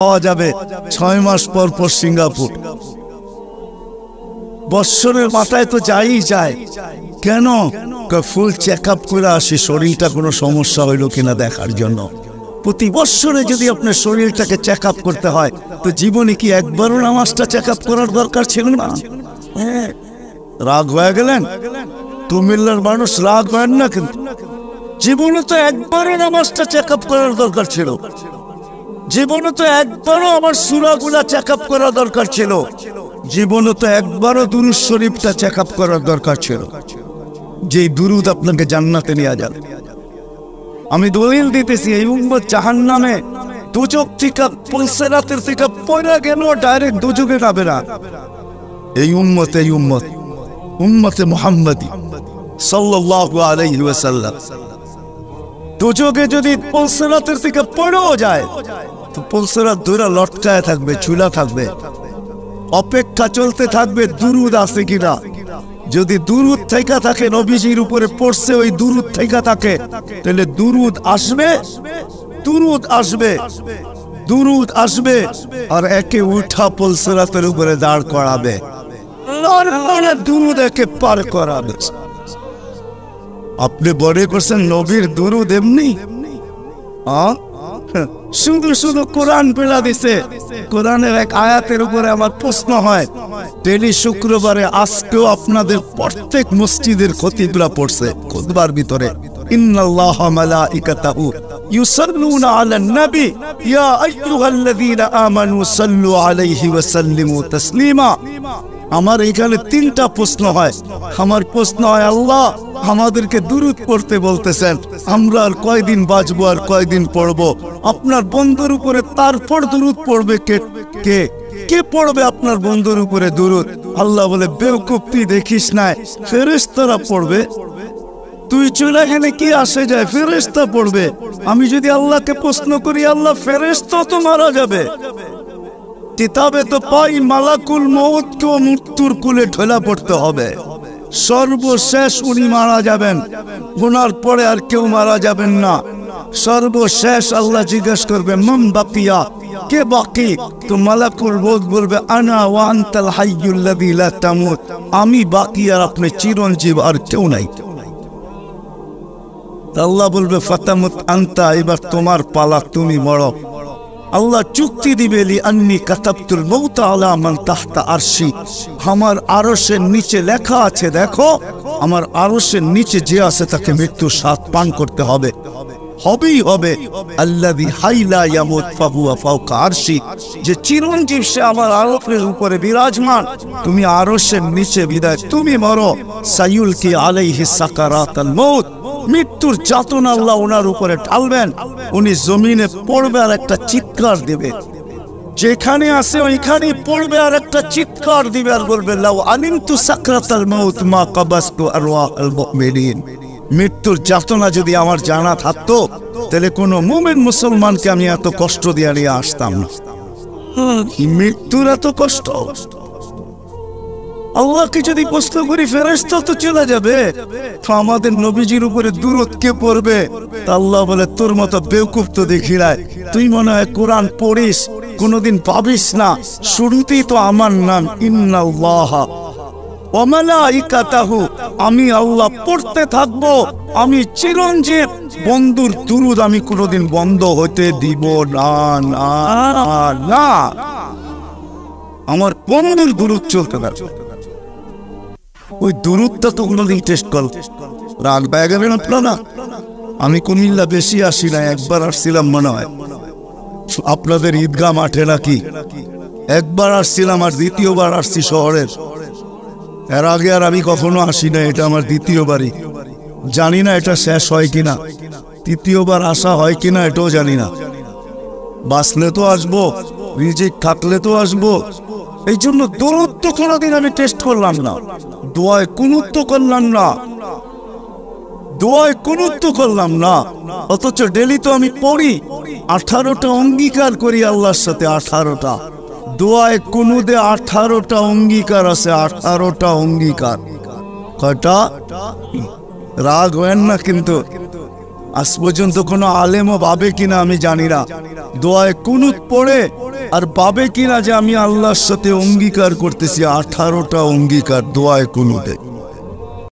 পাওয়া যাবে 6 মাস পর পর সিঙ্গাপুর। বৎসরের মাথায় তো যাই যায়, কেন? ফুল চেক আপ করে আসি শরীরটা কোনো সমস্যা হইল কিনা দেখার জন্য। প্রতি বৎসরে যদি আপনার শরীরটাকে চেক আপ করতে হয়, তো জীবনে কি একবারও নামাজটা চেক আপ করার দরকার ছিল না? রাগ হয়ে গেলেন? কুমিল্লার মানুষ রাগ হয় না, কিন্তু জীবনে তো একবারও নামাজটা চেক আপ করার দরকার ছিল। জীবনে তো একবারও আমার সূরাগুলা চেক আপ করা দরকার ছিল। জীবনে তো একবারও দুরূদ শরীফটা চেক আপ করার দরকার ছিল, যে দুরূদ আপনাকে জান্নাতে নিয়ে যাবে। আমি দলিল দিতেছি, এই উম্মত জাহান্নামে দুজক থেকে পুলসেরাতের থেকে পয়রা কেন ডাইরেক্ট দুজকে যাবে না। এই উম্মতে মুহাম্মাদি সাল্লাল্লাহু আলাইহি ওয়াসাল্লাম দুজকে যদি পুলসেরাতের থেকে পড়েও যায়, তো পুলসেরাত ধরে লটকায় থাকবে, ঝুলা থাকবে, অপেক্ষা চলতে থাকবে দুরূদ আছে কিনা। যদি দুরূদ থেকে থাকে, নবীজির উপরে পড়ছে, ওই দুরূদ থেকে থাকে, তাহলে দুরূদ আসবে আর একে উঠা পুলসেরাতের উপরে দাঁড় করাবে, দুরূদ একে পার করাবে। আপনি বলে করছেন নবীর দুরূদ এমনি? শুধু শুধু কোরআন পেলা দিছে। কোরআনের এক আয়াতের উপরে আমার প্রশ্ন হয়, ডেলি শুক্রবারে আজকেও আপনাদের প্রত্যেক মসজিদের খতিবরা পড়ছে খুতবার ভিতরে, ইন্নাল্লাহা মালাইকাতাহু ইউসাল্লুনা আলান নবী ইয়া আইয়ুহাল্লাযীনা আমানু সাল্লু আলাইহি ওয়া সাল্লিমু তাসলিমা। আমার এখানে 3টা প্রশ্ন হয়। আমার প্রশ্ন হয়, আল্লাহ আমাদেরকে দুরূদ পড়তে বলতেছেন, আমরা আর কয়দিন বাঁচবো, আর কয়দিন পড়বো? আপনার বন্ধুর উপরে তারপর দুরূদ পড়বে কে? কে পড়বে আপনার বন্ধুর উপরে দুরূদ? আল্লাহ বলে, বেওকুফ তুই দেখিস না, ফেরেশতারা পড়বে। তুই চলে গেলে কি আসে যায়? ফেরেশতা পড়বে। আমি যদি আল্লাহকে প্রশ্ন করি, আল্লাহ ফেরেশতা তো মারা যাবে। কিতাবে তো পাই মালাকুল মউতকেও মৃত্যুর কুলে ঢোলা পড়তে হবে। সর্বশেষ উনি মারা যাবেন, গুনার পরে আর কেউ মারা যাবেন না। সর্বশেষ আল্লাহ জিজ্ঞেস করবে, মান বাকিয়া, কে বাকি? তো মালাকুল মউত বলবে, আনা ওয়া আনতাল হাইয়ুল্লাযী লা তামুত, আমি বাকি আর আপনি চিরঞ্জীব, আর কেউ নাই। আল্লাহ বলবে, ফাতামুত আনতা, এবার তোমার পালা, তুমি মরো। আল্লাহ চুক্তি দিবে, লি আন্নী কাতাবতুল মউত আলা মান তাহতা আরশি, আমার আরশের নিচে লেখা আছে, দেখো আমার আরশের নিচে যে আছে তাকে মৃত্যুর স্বাদ পান করতে হবে, হবেই হবে। আল্লাযী হাইলা ইয়ামুত ফাহুয়া ফাওকা আরশি, যে চিরঞ্জীব সে আমার আরশের উপরে বিরাজমান, তুমি আরশের নিচে বিদায় তুমি মরো। সায়ুলকি আলাইহি সাকারাতাল মউত, মৃত্যুর যাতনা আল্লাহ ওনার উপরে ঢালবেন, উনি জমিনে পড়বে আর একটা চিৎকার দিবে, যেখানে আছে ওইখানে পড়বে আর একটা চিৎকার দিবে, আর বলবে, লাউ আলিমতু সাকরাতাল মউত মা কাবাসতু আরওয়াহাল মুমিনিন, মৃত্যুর যাতনা যদি আমার জানা থাকতো, তাহলে কোনো মুমিন মুসলমানকে আমি এত কষ্ট দিয়ে নিয়ে আসতাম না। মৃত্যুর এত কষ্ট। আল্লাহকে যদি প্রশ্ন করি, ফেরেশতা তো চলে যাবে, তো আমাদের নবীজির উপরে দুরূদ কে পড়বে? আল্লাহ বলে, তোর মতো বেওকুফ তো দেখি নাই, তুই মনে হয় কোরআন পড়িস, কোনোদিন পাবিস না। শুরুতেই তো আমার নাম ইন্নাল্লাহা ওয়া মালাইকাতাহু, আমি আল্লাহ পড়তে থাকবো, আমি চিরঞ্জীব, বন্ধুর দুরূদ আমি কোনোদিন বন্ধ হতে দিব না, না না, আমার বন্ধুর দুরূদ চলতে থাকবে। ওই দুরূদটা তো কোনোদিন টেস্ট কর। রাগ পেয়ে গেলেন আপনারা? আমি কুমিল্লা বেশি আসি না, একবার আসছিলাম মনে হয় আপনাদের ঈদগাহ মাঠে নাকি, একবার আসছিলাম, আর দ্বিতীয়বার আসছি শহরের। এর আগে আর আমি কখনো আসি না, এটা আমার দ্বিতীয়বারই। জানি না এটা শেষ হয় কিনা, তৃতীয়বার আসা হয় কিনা এটাও জানি না। বাঁচলে তো আসবো, রিজিক থাকলে তো আসবো। এই জন্য দরুদ তো কোনোদিন আমি টেস্ট করলাম না, দোয়ায় কুনুত তো করলাম না, দোয়ায় কুনুত তো করলাম না, অথচ ডেলি তো আমি পড়ি। 18টা অঙ্গীকার করি আল্লাহর সাথে, 18টা দোয়ায় কুনুতে 18টা অঙ্গীকার আছে, 18টা অঙ্গীকার। কয়টা? রাগ হয় না কিন্তু, আজ পর্যন্ত কোনো আলেমও ভাবে কিনা আমি জানি না, দোয়ায় কুনুত পড়ে আর ভাবে কিনা যে আমি আল্লাহর সাথে অঙ্গীকার করতেছি 18টা অঙ্গীকার দোয়ায় কুনুতে।